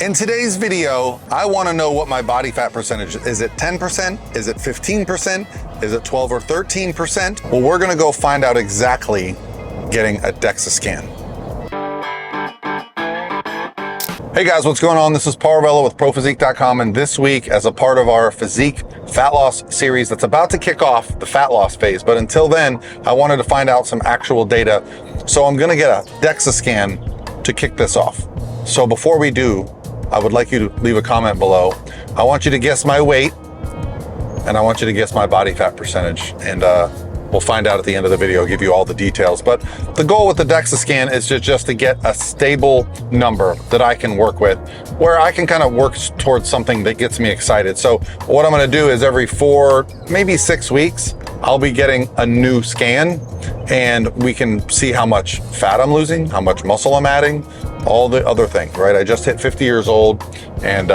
In today's video, I want to know what my body fat percentage is. Is it 10%? Is it 15%? Is it 12 or 13%? Well, we're going to go find out exactly getting a DEXA scan. Hey guys, what's going on? This is Parvello with ProPhysique.com, and this week, as a part of our physique fat loss series that's about to kick off the fat loss phase, but until then, I wanted to find out some actual data. So I'm going to get a DEXA scan to kick this off. So before we do, I would like you to leave a comment below. I want you to guess my weight, and I want you to guess my body fat percentage, and we'll find out at the end of the video, give you all the details. But the goal with the DEXA scan is just to get a stable number that I can work with, where I can kind of work towards something that gets me excited. So what I'm gonna do is every 4, maybe 6 weeks, I'll be getting a new scan, and we can see how much fat I'm losing, how much muscle I'm adding, all the other things, right? I just hit 50 years old, and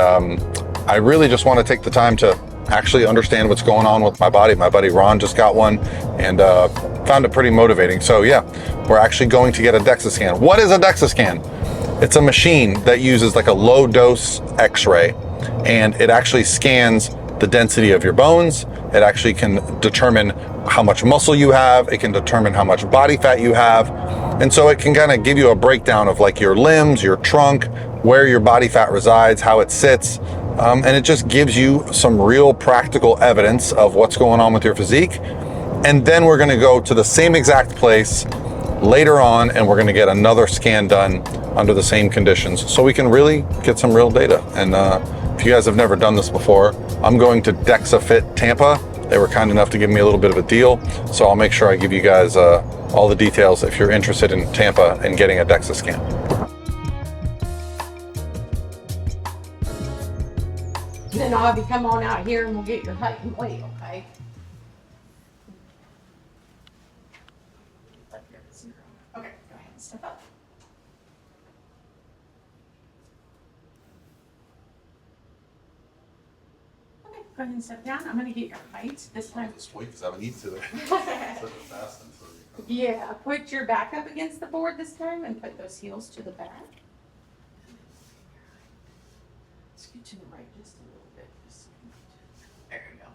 I really just want to take the time to actually understand what's going on with my body. My buddy Ron just got one and found it pretty motivating. So yeah, we're actually going to get a DEXA scan. What is a DEXA scan? It's a machine that uses like a low dose X-ray, and it actually scans the density of your bones. It actually can determine how much muscle you have. It can determine how much body fat you have. And so it can kind of give you a breakdown of like your limbs, your trunk, where your body fat resides, how it sits. And it just gives you some real practical evidence of what's going on with your physique. And then we're gonna go to the same exact place later on, and we're gonna get another scan done under the same conditions, so we can really get some real data. And if you guys have never done this before, I'm going to DEXA Fit Tampa. They were kind enough to give me a little bit of a deal, so I'll make sure I give you guys all the details if you're interested in Tampa and getting a DEXA scan. Then I'll have you come on out here and we'll get your height and weight, okay? Okay, go ahead and step up. Okay, go ahead and step down. I'm gonna get your height this time. Just wait, because I would need to. Yeah, put your back up against the board this time and put those heels to the back. Scoot to the right just a little bit. There you go.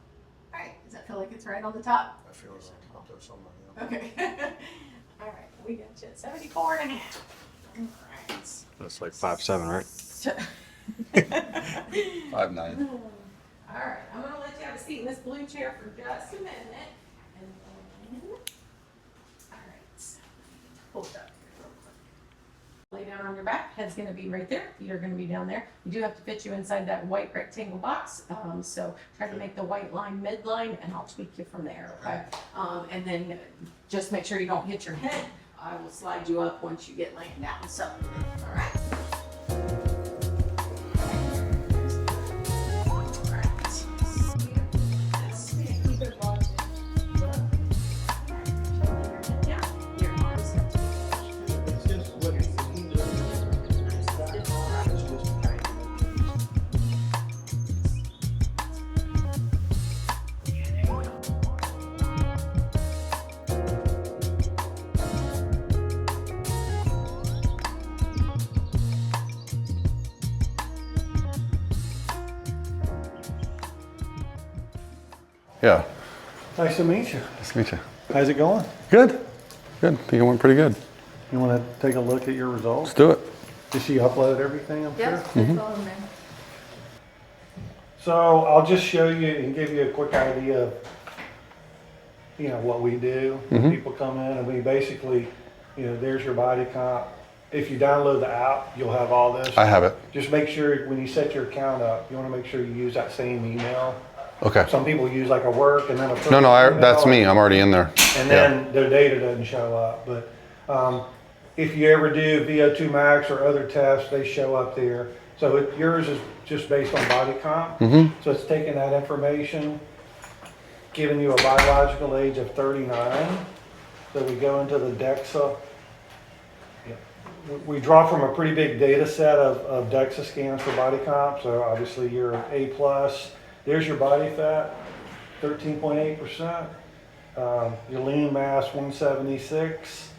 All right, does that feel like it's right on the top? I feel it's up there somewhere. Okay. All right, we got you at 74 and a half. All right. That's like 5'7", right? 5'9". All right, I'm gonna let you have a seat in this blue chair for just a minute. And then, all right, hold up. Lay down on your back, head's gonna be right there, feet are gonna be down there. We do have to fit you inside that white rectangle box, so try to make the white line midline, and I'll tweak you from there, okay? And then just make sure you don't hit your head. I will slide you up once you get laying down, so, all right. Yeah, Nice to meet you. nice to meet you. How's it going? Good, good. I think it went pretty good. You want to take a look at your results? Let's do it. Did she upload everything, I'm sure? Yep, it's all in there. So I'll just show you and give you a quick idea of, what we do. When people come in, and we basically, there's your body comp. If you download the app, you'll have all this. I have it. Just make sure when you set your account up, you want to make sure you use that same email. Okay. Some people use like a work and then a No, personal that's email, me. I'm already in there. and then their data doesn't show up. But if you ever do VO2 max or other tests, they show up there. So yours is just based on body comp. So it's taking that information, giving you a biological age of 39. So we go into the DEXA. We draw from a pretty big data set of DEXA scans for body comp. So obviously you're A+. There's your body fat, 13.8%. Your lean mass, 176.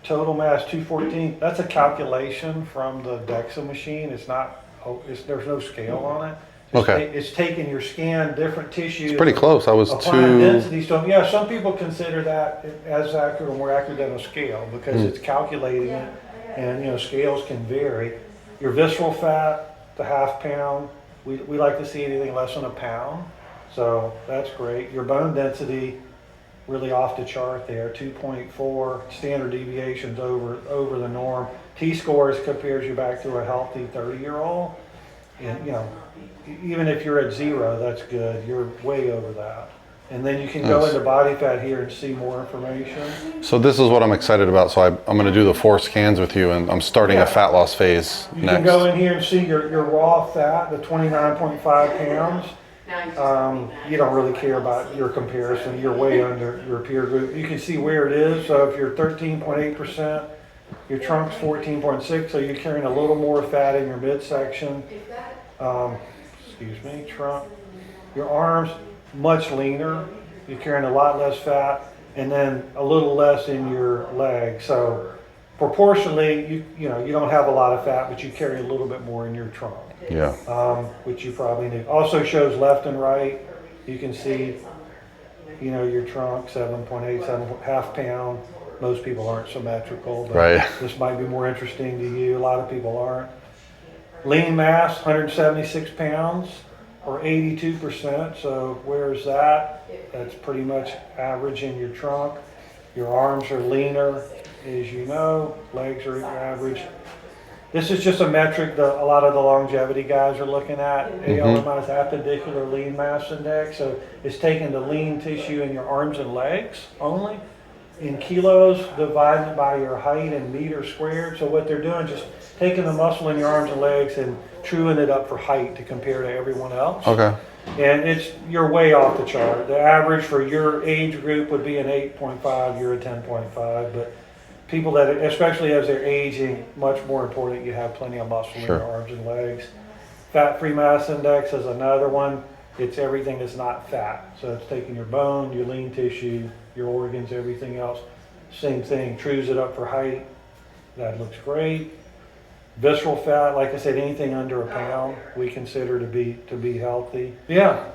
total mass 214. That's a calculation from the DEXA machine. It's not, there's no scale on it. Okay. It's taking your scan, different tissues. It's pretty close. I was applying two. density. So yeah, some people consider that as accurate or more accurate than a scale because it's calculating it, and you know scales can vary. Your visceral fat, the half pound, we like to see anything less than a pound, so that's great. Your bone density, really off the chart there, 2.4 standard deviations over the norm. T-scores compares you back to a healthy 30-year-old, and you know. Even if you're at 0, that's good. You're way over that. And then you can go into body fat here and see more information. So this is what I'm excited about. So I'm going to do the 4 scans with you, and I'm starting a fat loss phase You next. can go in here and see your raw fat, the 29.5 pounds. You don't really care about your comparison. You're way under your peer group. You can see where it is. So if you're 13.8%, your trunk's 14.6, so you're carrying a little more fat in your midsection. Excuse me, trunk. Your arms, much leaner. You're carrying a lot less fat, and then a little less in your legs. So proportionally, you know, you don't have a lot of fat, but you carry a little bit more in your trunk. Yeah. Which you probably need. Also shows left and right. You can see, you know, your trunk, 7.8, half pound. Most people aren't symmetrical, but Right. this might be more interesting to you. A lot of people aren't. Lean mass, 176 pounds or 82%. So where's that? That's pretty much average in your trunk. Your arms are leaner, as you know. Legs are average. This is just a metric that a lot of the longevity guys are looking at. ALMI is appendicular lean mass index. So it's taking the lean tissue in your arms and legs only in kilos, dividing it by your height in meters squared. So what they're doing is just taking the muscle in your arms and legs and truing it up for height to compare to everyone else. Okay. And you're way off the chart. The average for your age group would be an 8.5, you're a 10.5, but people that, especially as they're aging, much more important you have plenty of muscle in your arms and legs. Fat-free mass index is another one. It's everything that's not fat. So it's taking your bone, your lean tissue, your organs, everything else. Same thing, trues it up for height. That looks great. Visceral fat, like I said, anything under a pound we consider to be healthy. Yeah.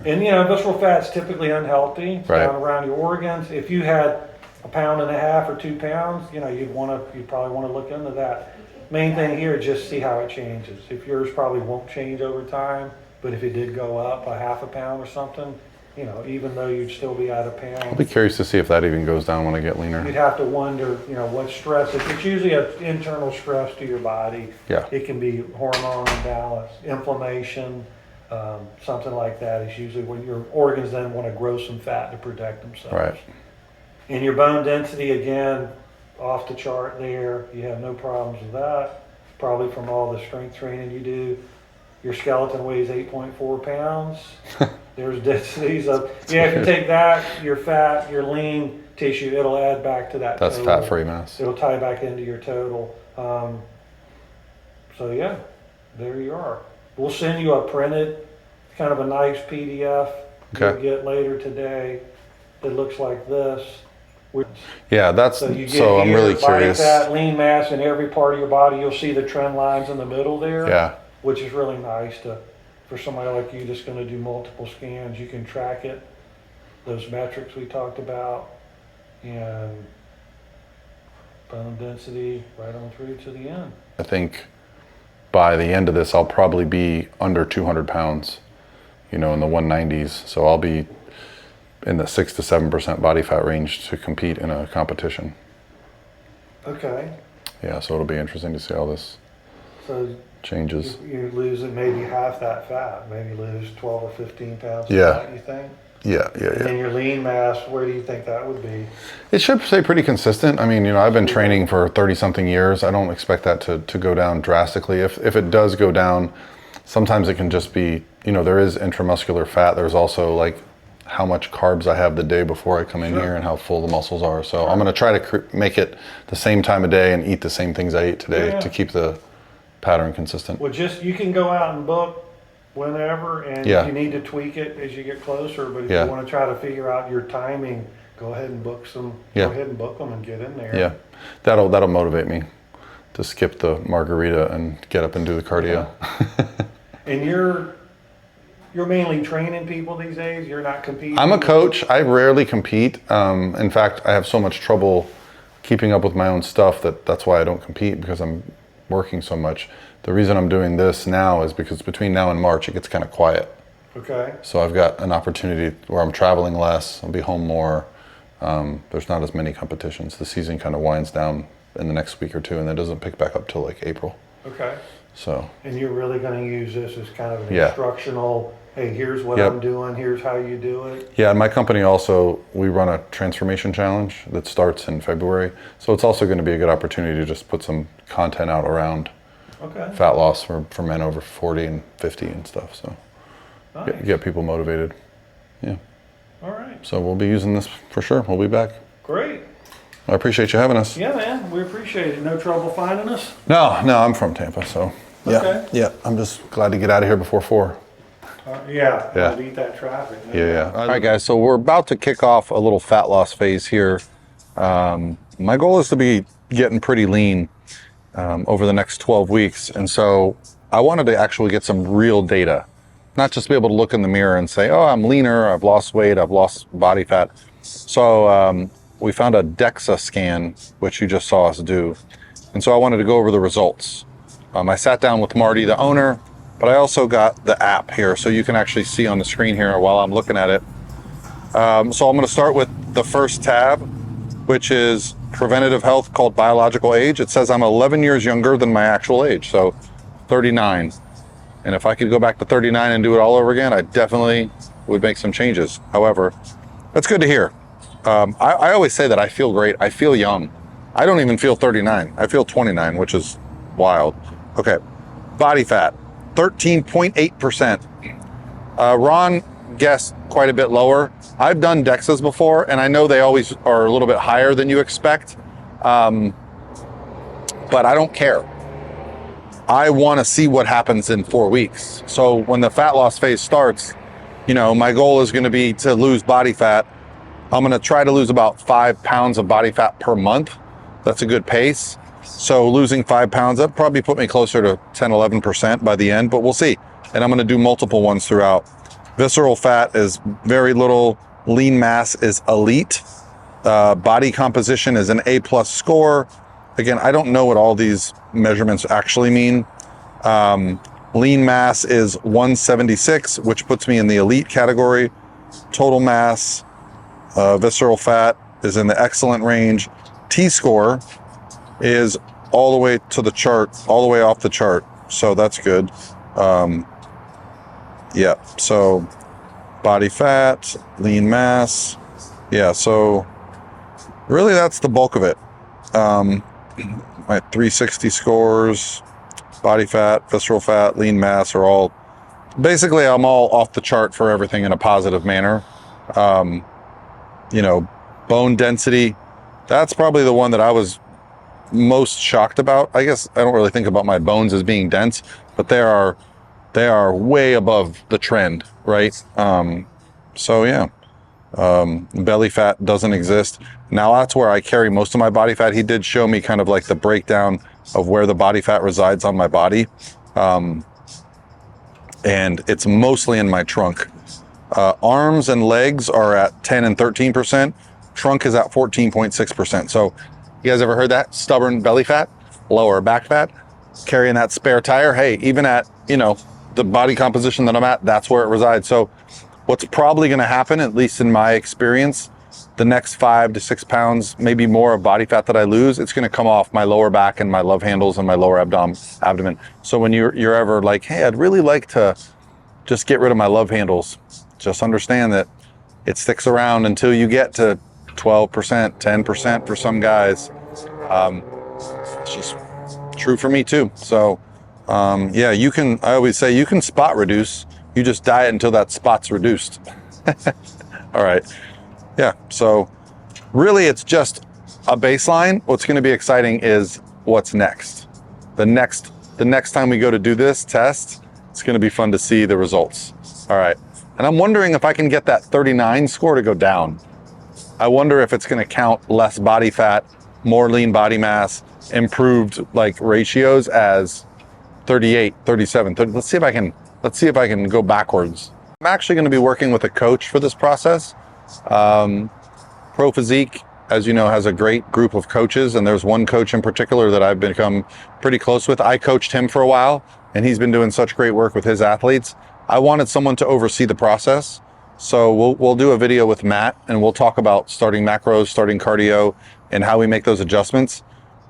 And you know, visceral fat's typically unhealthy. It's down around your organs. If you had 1.5 pounds or 2 pounds, you know, you'd probably want to look into that. Main thing here is just see how it changes. If yours probably won't change over time, but if it did go up 0.5 pound or something, you know, even though you'd still be at 1 pound. I'll be curious to see if that even goes down when I get leaner. You'd have to wonder, you know, what stress. If it's usually an internal stress to your body. Yeah. It can be hormone imbalance, inflammation, something like that. It's usually when your organs then want to grow some fat to protect themselves. Right. And your bone density, again, off the chart there. You have no problems with that. Probably from all the strength training you do. Your skeleton weighs 8.4 pounds. There's densities of, yeah, if you take that, your fat, your lean tissue, it'll add back to that That's total. fat-free mass. It'll tie back into your total. So yeah, there you are. We'll send you a printed, kind of a nice PDF you'll get later today. It looks like this. Yeah, that's, So you get so I'm here, really body curious. fat, lean mass in every part of your body. You'll see the trend lines in the middle there. Yeah. Which is really nice for somebody like you that's going to do multiple scans. You can track it, those metrics we talked about, and bone density right on through to the end. I think by the end of this, I'll probably be under 200 pounds, you know, in the 190s. So I'll be in the 6 to 7% body fat range to compete in a competition. Okay. Yeah, so it'll be interesting to see how this So changes. you lose maybe half that fat, maybe lose 12 or 15 pounds of Yeah. fat, you think? Yeah. And your lean mass, where do you think that would be? It should stay pretty consistent. I mean, you know, I've been training for 30 something years. I don't expect that to go down drastically. If it does go down, sometimes it can just be, you know, there is intramuscular fat. There's also like how much carbs I have the day before I come in here and how full the muscles are. So I'm going to try to make it the same time of day and eat the same things I ate today to keep the pattern consistent. Well, you can go out and book whenever, and you need to tweak it as you get closer, but if you want to try to figure out your timing, go ahead and book some. Yeah. Go ahead and book them and get in there. Yeah, that'll motivate me to skip the margarita and get up and do the cardio. And you're mainly training people these days? You're not competing? I'm a coach. I rarely compete. In fact, I have so much trouble keeping up with my own stuff that's why I don't compete, because I'm working so much. The reason I'm doing this now is because between now and March, it gets kind of quiet. Okay. So I've got an opportunity where I'm traveling less, I'll be home more. There's not as many competitions. The season kind of winds down in the next week or two, and then doesn't pick back up till like April. Okay. So. And you're really going to use this as kind of an Yeah. instructional, hey, here's what Yep. I'm doing, here's how you do it? Yeah, and my company also, we run a transformation challenge that starts in February. So it's also going to be a good opportunity to just put some content out around Okay. fat loss for men over 40 and 50 and stuff. So Nice. get people motivated. Yeah. All right. So we'll be using this for sure. We'll be back. Great. I appreciate you having us. Yeah, man, we appreciate it. No trouble finding us? No, I'm from Tampa, so yeah. Okay. Yeah, I'm just glad to get out of here before 4. Yeah. Yeah. Beat that traffic. Yeah. All right, guys. So we're about to kick off a little fat loss phase here. My goal is to be getting pretty lean over the next 12 weeks. And so I wanted to actually get some real data, not just be able to look in the mirror and say, oh, I'm leaner, I've lost weight, I've lost body fat. So we found a DEXA scan, which you just saw us do. And so I wanted to go over the results. I sat down with Marty, the owner, but I also got the app here, so you can actually see on the screen here while I'm looking at it. So I'm going to start with the first tab, which is preventative health, called biological age. It says I'm 11 years younger than my actual age, so 39. And if I could go back to 39 and do it all over again, I definitely would make some changes. However, that's good to hear. I always say that I feel great. I feel young. I don't even feel 39. I feel 29, which is wild. Okay, body fat, 13.8%. Ron guessed quite a bit lower. I've done DEXAs before, and I know they always are a little bit higher than you expect, but I don't care. I want to see what happens in 4 weeks. So when the fat loss phase starts, my goal is going to be to lose body fat. I'm going to try to lose about 5 pounds of body fat per month. That's a good pace. So losing 5 pounds, that'd probably put me closer to 10, 11% by the end, but we'll see. And I'm going to do multiple ones throughout. Visceral fat is very little. Lean mass is elite. Body composition is an A+ score. Again, I don't know what all these measurements actually mean. Lean mass is 176, which puts me in the elite category. Total mass, visceral fat is in the excellent range. T-score is all the way to the chart, all the way off the chart. So that's good. Yeah, so body fat, lean mass. Yeah, so really that's the bulk of it. My 360 scores, body fat, visceral fat, lean mass are all, basically I'm all off the chart for everything in a positive manner. Bone density, that's probably the one that I was most shocked about. I guess I don't really think about my bones as being dense, but they are way above the trend, right? So yeah, belly fat doesn't exist. Now that's where I carry most of my body fat. He did show me kind of like the breakdown of where the body fat resides on my body. And it's mostly in my trunk. Arms and legs are at 10 and 13%. Trunk is at 14.6%. So you guys ever heard that? Stubborn belly fat, lower back fat, carrying that spare tire. Hey, even at, the body composition that I'm at, that's where it resides. So what's probably going to happen, at least in my experience, the next 5 to 6 pounds, maybe more of body fat that I lose, it's going to come off my lower back and my love handles and my lower abdomen. So when you're ever like, hey, I'd really like to just get rid of my love handles, just understand that it sticks around until you get to 12%, 10% for some guys. It's just true for me too. So yeah, I always say you can spot reduce. You just diet until that spot's reduced. All right. Yeah. So really it's just a baseline. What's going to be exciting is what's next. The next time we go to do this test, it's going to be fun to see the results. All right. And I'm wondering if I can get that 39 score to go down. I wonder if it's going to count less body fat, more lean body mass, improved like ratios as 38, 37, 30. Let's see if I can go backwards. I'm actually going to be working with a coach for this process. Pro Physique, as you know, has a great group of coaches, and there's one coach in particular that I've become pretty close with. I coached him for a while, and he's been doing such great work with his athletes. I wanted someone to oversee the process. So we'll do a video with Matt, and we'll talk about starting macros, starting cardio, and how we make those adjustments.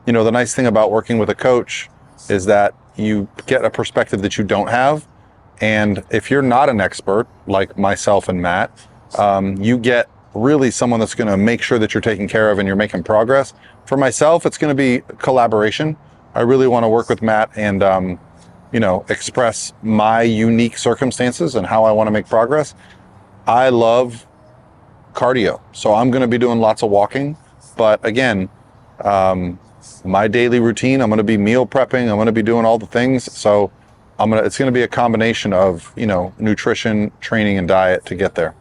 You know, the nice thing about working with a coach is that you get a perspective that you don't have. And if you're not an expert like myself and Matt, you get really someone that's going to make sure that you're taken care of and you're making progress. For myself, it's going to be collaboration. I really want to work with Matt and, you know, express my unique circumstances and how I want to make progress. I love cardio, so I'm going to be doing lots of walking. But again, my daily routine, I'm going to be meal prepping. I'm going to be doing all the things. So it's going to be a combination of, you know, nutrition, training, and diet to get there.